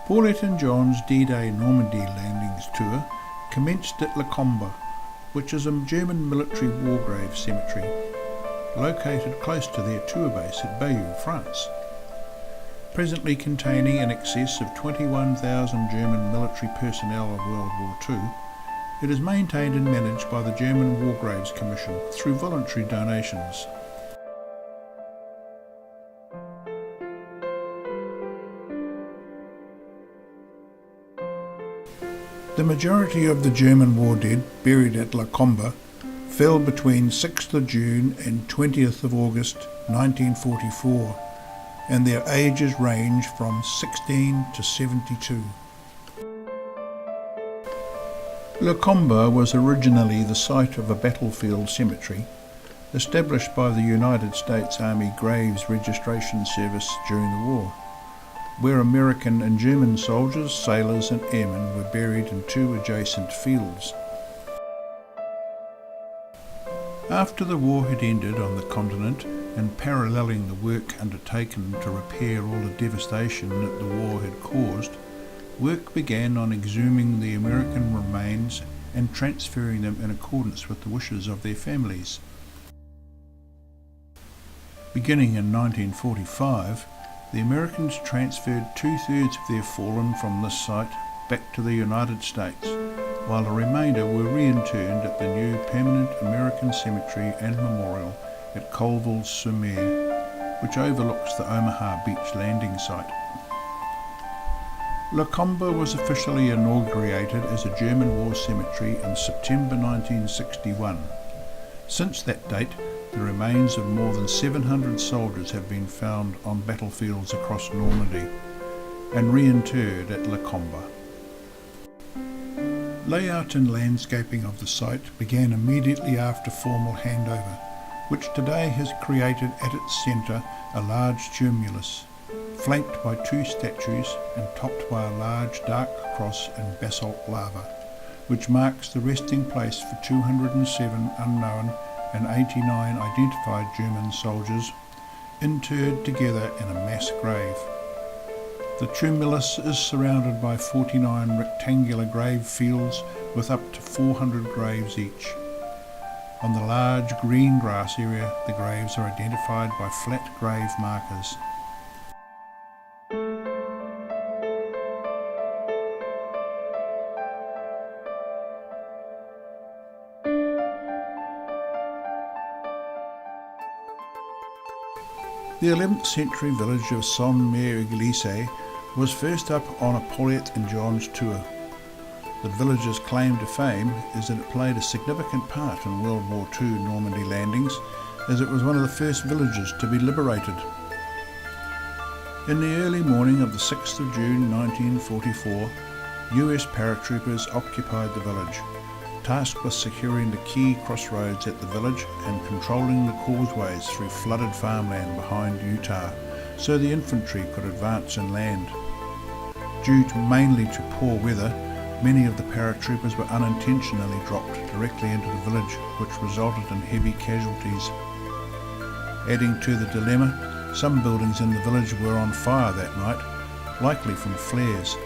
Paulette and John's D-Day Normandy landings tour commenced at La Combe, which is a German military war grave cemetery located close to their tour base at Bayeux, France. Presently containing in excess of 21,000 German military personnel of World War II, it is maintained and managed by the German War Graves Commission through voluntary donations. The majority of the German war dead buried at La Combe fell between 6th of June and 20th of August 1944, and their ages range from 16 to 72. La Combe was originally the site of a battlefield cemetery established by the United States Army Graves Registration Service during the war, where American and German soldiers, sailors and airmen were buried in two adjacent fields. After the war had ended on the continent and paralleling the work undertaken to repair all the devastation that the war had caused, work began on exhuming the American remains and transferring them in accordance with the wishes of their families. Beginning in 1945, the Americans transferred 2/3 of their fallen from this site back to the United States, while the remainder were reinterred at the new permanent American cemetery and memorial at Colville-sur-Mer, which overlooks the Omaha Beach landing site. La Combe was officially inaugurated as a German war cemetery in September 1961. Since that date, the remains of more than 700 soldiers have been found on battlefields across Normandy and reinterred at La Combe. Layout and landscaping of the site began immediately after formal handover, which today has created at its centre a large tumulus, flanked by two statues and topped by a large dark cross in basalt lava, which marks the resting place for 207 unknown and 89 identified German soldiers interred together in a mass grave. The tumulus is surrounded by 49 rectangular grave fields with up to 400 graves each. On the large green grass area, the graves are identified by flat grave markers. The 11th century village of Saint-Mère-Église was first up on a Paulette and John's tour. The village's claim to fame is that it played a significant part in World War II Normandy landings, as it was one of the first villages to be liberated. In the early morning of the 6th of June 1944, US paratroopers occupied the village, tasked with securing the key crossroads at the village and controlling the causeways through flooded farmland behind Utah, so the infantry could advance and land. Due mainly to poor weather, many of the paratroopers were unintentionally dropped directly into the village, which resulted in heavy casualties. Adding to the dilemma, some buildings in the village were on fire that night, likely from flares.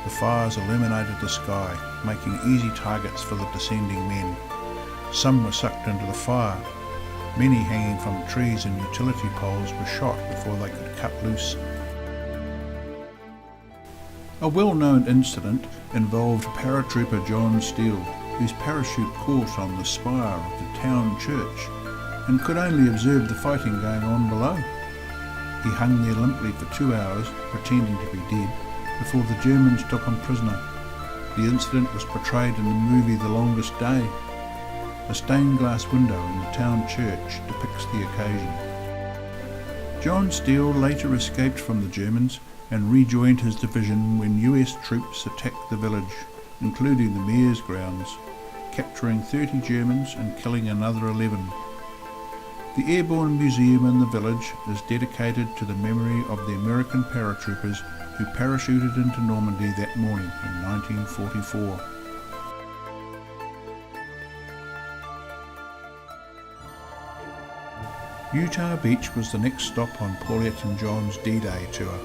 The fires illuminated the sky, making easy targets for the descending men. Some were sucked into the fire. Many hanging from trees and utility poles were shot before they could cut loose. A well-known incident involved paratrooper John Steele, whose parachute caught on the spire of the town church and could only observe the fighting going on below. He hung there limply for 2 hours, pretending to be dead, before the Germans took him prisoner. The incident was portrayed in the movie The Longest Day. A stained glass window in the town church depicts the occasion. John Steele later escaped from the Germans and rejoined his division when US troops attacked the village, including the mayor's grounds, capturing 30 Germans and killing another 11. The Airborne Museum in the village is dedicated to the memory of the American paratroopers who parachuted into Normandy that morning in 1944. Utah Beach was the next stop on Paulette and John's D-Day tour.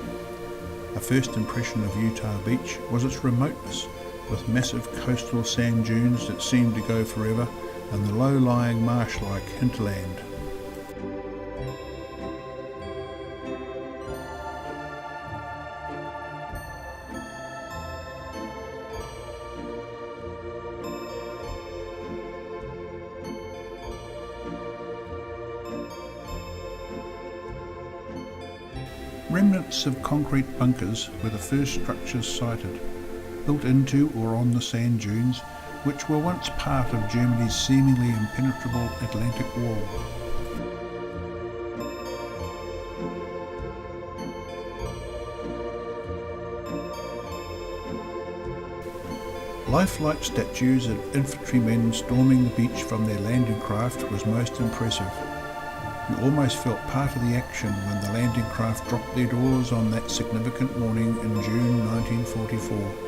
A first impression of Utah Beach was its remoteness, with massive coastal sand dunes that seemed to go forever and the low-lying marsh-like hinterland. Remnants of concrete bunkers were the first structures sighted, built into or on the sand dunes, which were once part of Germany's seemingly impenetrable Atlantic Wall. Lifelike statues of infantrymen storming the beach from their landing craft was most impressive. You almost felt part of the action when the landing craft dropped their doors on that significant morning in June 1944.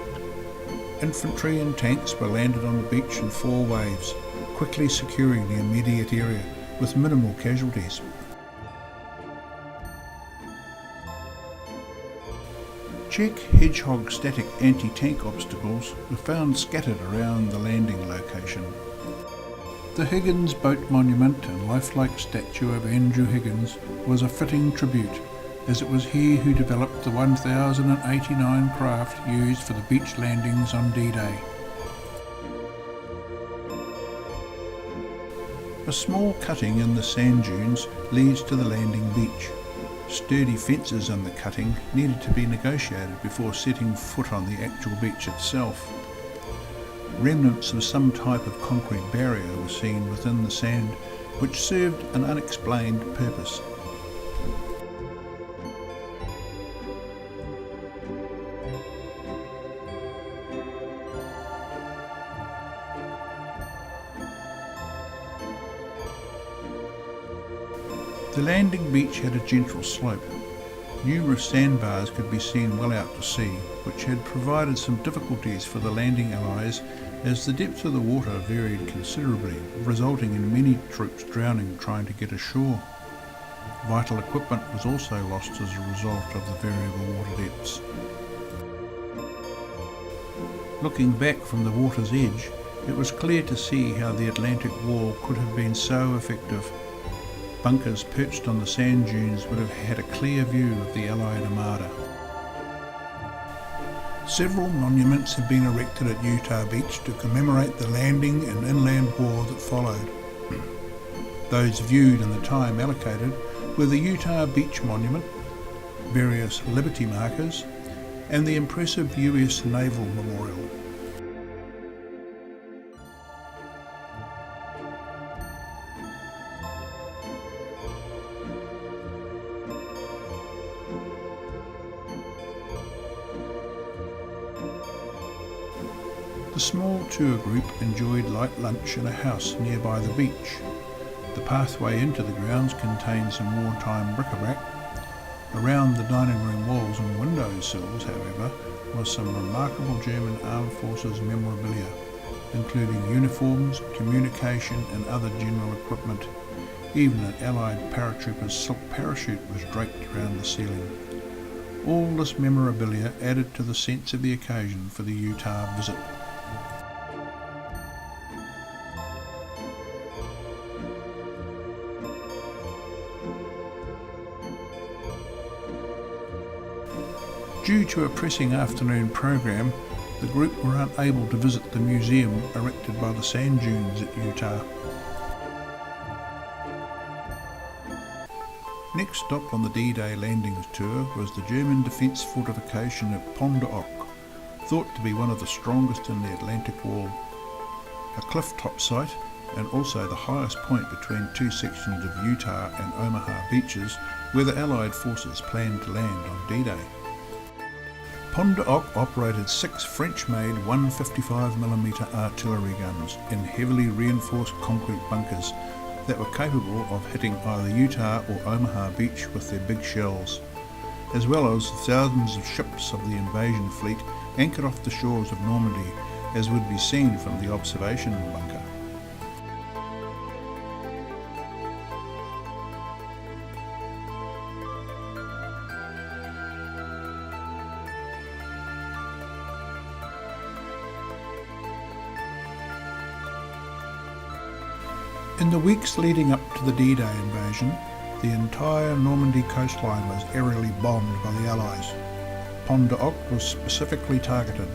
Infantry and tanks were landed on the beach in 4 waves, quickly securing the immediate area with minimal casualties. Czech Hedgehog static anti-tank obstacles were found scattered around the landing location. The Higgins Boat Monument and lifelike statue of Andrew Higgins was a fitting tribute, as it was he who developed the 1089 craft used for the beach landings on D-Day. A small cutting in the sand dunes leads to the landing beach. Sturdy fences in the cutting needed to be negotiated before setting foot on the actual beach itself. Remnants of some type of concrete barrier were seen within the sand, which served an unexplained purpose. The landing beach had a gentle slope. Numerous sandbars could be seen well out to sea, which had provided some difficulties for the landing allies as the depth of the water varied considerably, resulting in many troops drowning trying to get ashore. Vital equipment was also lost as a result of the variable water depths. Looking back from the water's edge, it was clear to see how the Atlantic Wall could have been so effective. Bunkers perched on the sand dunes would have had a clear view of the Allied Armada. Several monuments have been erected at Utah Beach to commemorate the landing and inland war that followed. Those viewed in the time allocated were the Utah Beach Monument, various Liberty markers, and the impressive US Naval Memorial. The small tour group enjoyed light lunch in a house nearby the beach. The pathway into the grounds contained some wartime bric-a-brac. Around the dining room walls and windowsills, however, was some remarkable German Armed Forces memorabilia, including uniforms, communication and other general equipment. Even an Allied paratrooper's silk parachute was draped around the ceiling. All this memorabilia added to the sense of the occasion for the Utah visit. Due to a pressing afternoon program, the group were unable to visit the museum erected by the sand dunes at Utah. Next stop on the D-Day landings tour was the German defence fortification at Pont d'Oc, thought to be one of the strongest in the Atlantic Wall. A cliff-top site, and also the highest point between 2 sections of Utah and Omaha beaches, where the Allied forces planned to land on D-Day. Pont d'Oc operated 6 French-made 155mm artillery guns in heavily reinforced concrete bunkers that were capable of hitting either Utah or Omaha Beach with their big shells, as well as thousands of ships of the invasion fleet anchored off the shores of Normandy, as would be seen from the observation bunker. In the weeks leading up to the D-Day invasion, the entire Normandy coastline was aerially bombed by the Allies. Pont d'Oc was specifically targeted.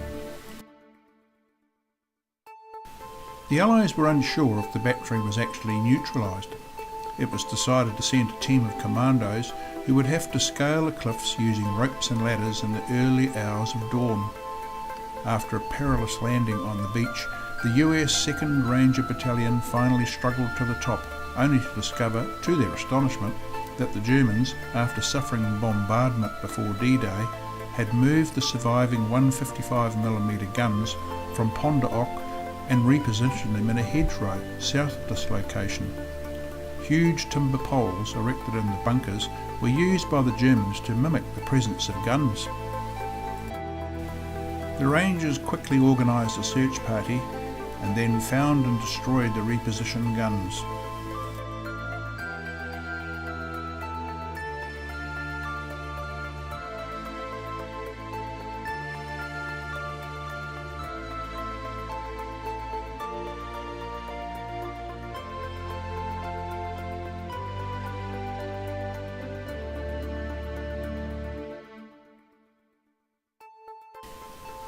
The Allies were unsure if the battery was actually neutralised. It was decided to send a team of commandos who would have to scale the cliffs using ropes and ladders in the early hours of dawn. After a perilous landing on the beach, the US 2nd Ranger Battalion finally struggled to the top, only to discover, to their astonishment, that the Germans, after suffering bombardment before D-Day, had moved the surviving 155mm guns from Pont d'Oc and repositioned them in a hedgerow south of this location. Huge timber poles erected in the bunkers were used by the Germans to mimic the presence of guns. The Rangers quickly organised a search party and then found and destroyed the repositioned guns.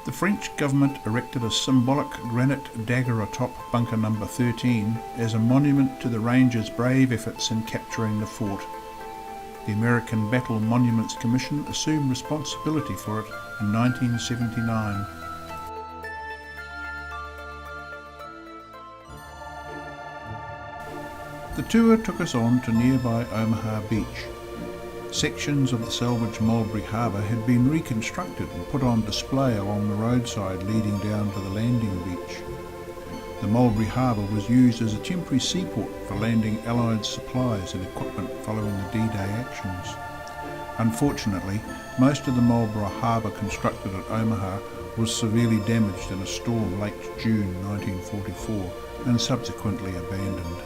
The French government erected a symbolic granite dagger atop bunker number 13 as a monument to the Rangers' brave efforts in capturing the fort. The American Battle Monuments Commission assumed responsibility for it in 1979. The tour took us on to nearby Omaha Beach. Sections of the salvaged Mulberry Harbour had been reconstructed and put on display along the roadside leading down to the landing beach. The Mulberry Harbour was used as a temporary seaport for landing Allied supplies and equipment following the D-Day actions. Unfortunately, most of the Mulberry Harbour constructed at Omaha was severely damaged in a storm late June 1944 and subsequently abandoned.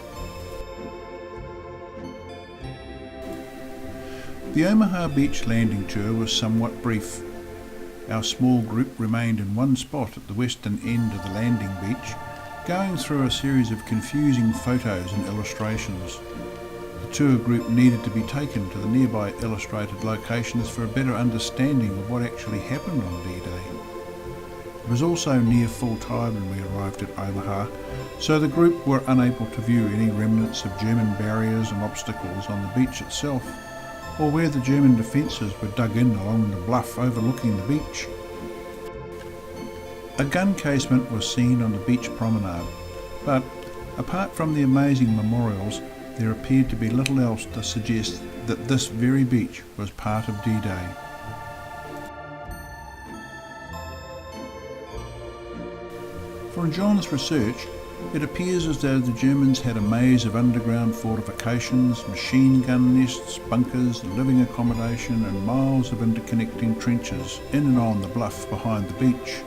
The Omaha Beach landing tour was somewhat brief. Our small group remained in one spot at the western end of the landing beach, going through a series of confusing photos and illustrations. The tour group needed to be taken to the nearby illustrated locations for a better understanding of what actually happened on D-Day. It was also near full tide when we arrived at Omaha, so the group were unable to view any remnants of German barriers and obstacles on the beach itself, or where the German defences were dug in along the bluff overlooking the beach. A gun casement was seen on the beach promenade, but apart from the amazing memorials, there appeared to be little else to suggest that this very beach was part of D-Day. From John's research, it appears as though the Germans had a maze of underground fortifications, machine gun nests, bunkers, living accommodation and miles of interconnecting trenches in and on the bluff behind the beach.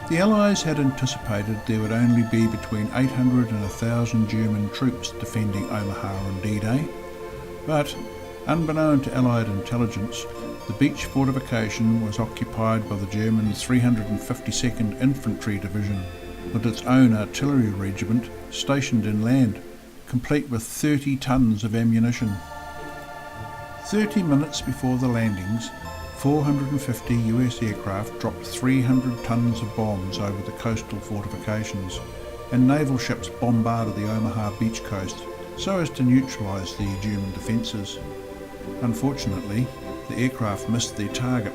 The Allies had anticipated there would only be between 800 and 1,000 German troops defending Omaha on D-Day, but unbeknown to Allied intelligence, the beach fortification was occupied by the German 352nd Infantry Division, with its own artillery regiment stationed inland, complete with 30 tons of ammunition. 30 minutes before the landings, 450 US aircraft dropped 300 tons of bombs over the coastal fortifications, and naval ships bombarded the Omaha beach coast so as to neutralise the German defences. Unfortunately, the aircraft missed their target,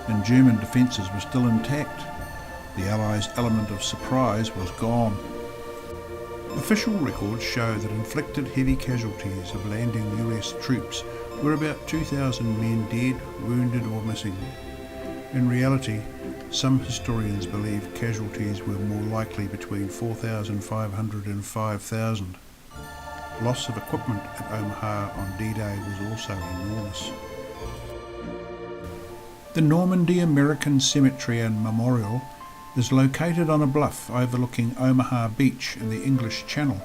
and German defences were still intact. The Allies' element of surprise was gone. Official records show that inflicted heavy casualties of landing US troops were about 2,000 men dead, wounded or missing. In reality, some historians believe casualties were more likely between 4,500 and 5,000. Loss of equipment at Omaha on D-Day was also enormous. The Normandy American Cemetery and Memorial is located on a bluff overlooking Omaha Beach in the English Channel.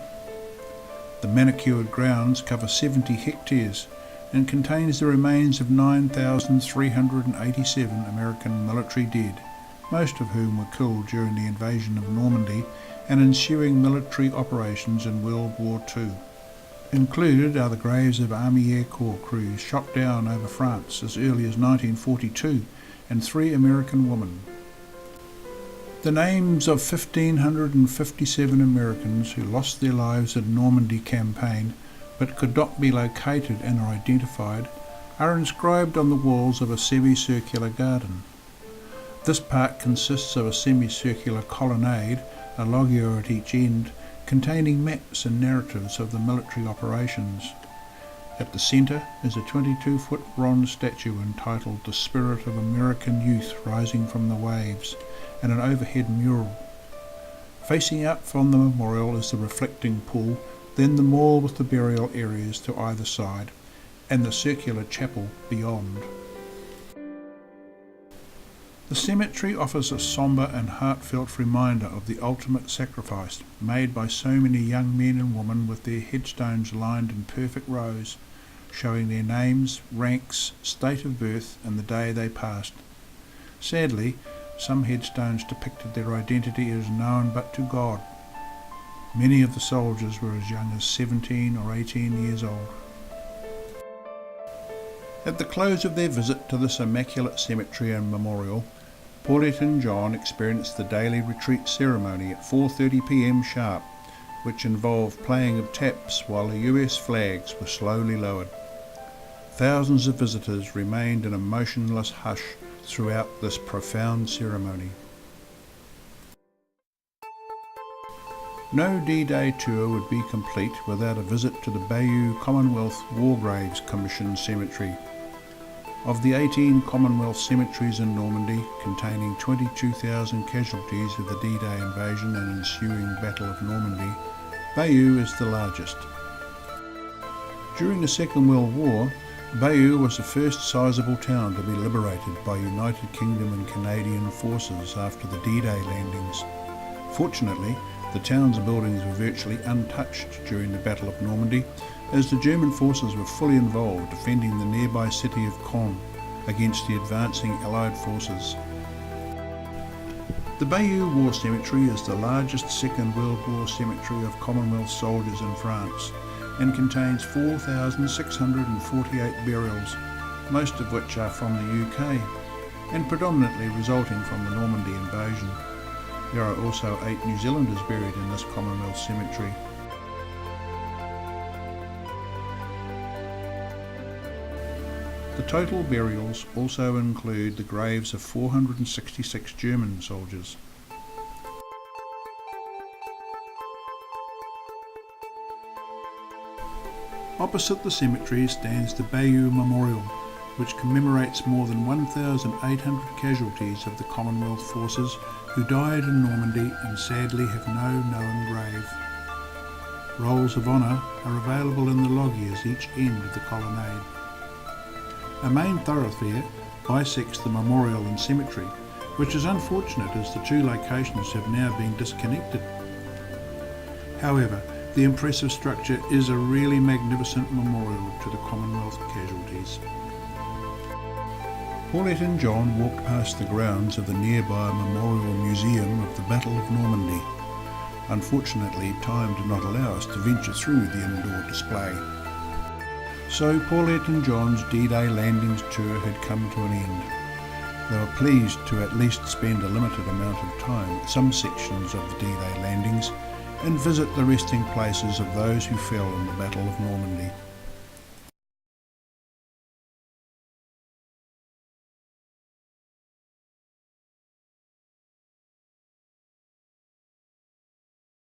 The manicured grounds cover 70 hectares and contains the remains of 9,387 American military dead, most of whom were killed during the invasion of Normandy and ensuing military operations in World War II. Included are the graves of Army Air Corps crews shot down over France as early as 1942 and 3 American women. The names of 1,557 Americans who lost their lives in the Normandy campaign but could not be located and are identified are inscribed on the walls of a semicircular garden. This park consists of a semicircular colonnade, a loggia at each end, containing maps and narratives of the military operations. At the centre is a 22-foot bronze statue entitled "The Spirit of American Youth Rising from the Waves" and an overhead mural. Facing out from the memorial is the reflecting pool, then the mall with the burial areas to either side, and the circular chapel beyond. The cemetery offers a sombre and heartfelt reminder of the ultimate sacrifice made by so many young men and women, with their headstones lined in perfect rows, showing their names, ranks, state of birth and the day they passed. Sadly, some headstones depicted their identity as known but to God. Many of the soldiers were as young as 17 or 18 years old. At the close of their visit to this immaculate cemetery and memorial, Paulette and John experienced the daily retreat ceremony at 4:30 p.m. sharp, which involved playing of taps while the US flags were slowly lowered. Thousands of visitors remained in a motionless hush throughout this profound ceremony. No D-Day tour would be complete without a visit to the Bayeux Commonwealth War Graves Commission Cemetery. Of the 18 Commonwealth cemeteries in Normandy, containing 22,000 casualties of the D-Day invasion and ensuing Battle of Normandy, Bayeux is the largest. During the Second World War, Bayeux was the first sizable town to be liberated by United Kingdom and Canadian forces after the D-Day landings. Fortunately, the town's buildings were virtually untouched during the Battle of Normandy, as the German forces were fully involved defending the nearby city of Caen against the advancing Allied forces. The Bayeux War Cemetery is the largest Second World War cemetery of Commonwealth soldiers in France and contains 4,648 burials, most of which are from the UK and predominantly resulting from the Normandy invasion. There are also 8 New Zealanders buried in this Commonwealth cemetery. The total burials also include the graves of 466 German soldiers. Opposite the cemetery stands the Bayeux Memorial, which commemorates more than 1,800 casualties of the Commonwealth forces who died in Normandy and sadly have no known grave. Rolls of honour are available in the loggias each end of the colonnade. A main thoroughfare bisects the memorial and cemetery, which is unfortunate as the two locations have now been disconnected. However, the impressive structure is a really magnificent memorial to the Commonwealth casualties. Paulette and John walked past the grounds of the nearby Memorial Museum of the Battle of Normandy. Unfortunately, time did not allow us to venture through the indoor display. So Paulette and John's D-Day landings tour had come to an end. They were pleased to at least spend a limited amount of time at some sections of the D-Day landings and visit the resting places of those who fell in the Battle of Normandy.